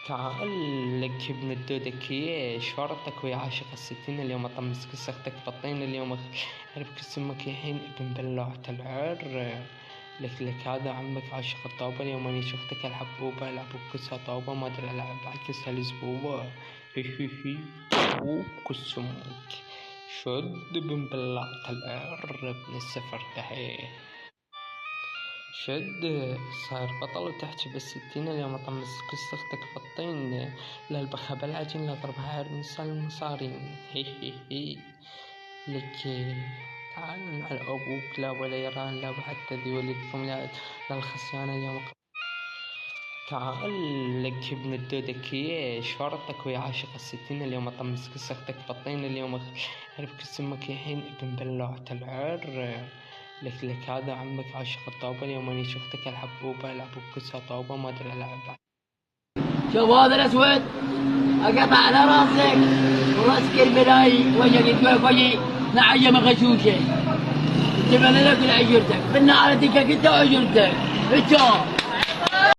تعال لك ابن الدودكية شورتك ويا عاشق الستين، اليوم اطمس كسختك بطين، اليوم اعرف كسمك يحين ابن بلوعة العر. لك هذا عمك عاشق الطوبة، اليوم اني شفتك الحبوبة العب بكسها طوبة، ما ادري العب عكسها الزبوبة. هي كسمك شد ابن بلوعة العر ابن السفر تحيه. شد صار بطل وتحكي بالستين، اليوم اطمس قصتك بالطين، لا البخة بالعجين لا ضربها عرب نسال المصارين. هي لك تعال على ابوك لا ولا يران لا حتى ذي ولدكم لا الخصيانة اليوم. تعال لك ابن الدودكية شورتك ويا عاشق الستين، اليوم اطمس قصتك بالطين، اليوم اعرف كسمك يحين ابن بلوعة العر. لك هذا عمك عاشق الطوبة، اليوم اني شفتك الحبوبة العب بكسها طوبة، ما ادري العب. شوف هذا الاسود اقطع على راسك وراسك البلاي وجهك وجهي نعيم غشوشه تبنى لك لعجرتك بالنهار تكك انت وعجرتك.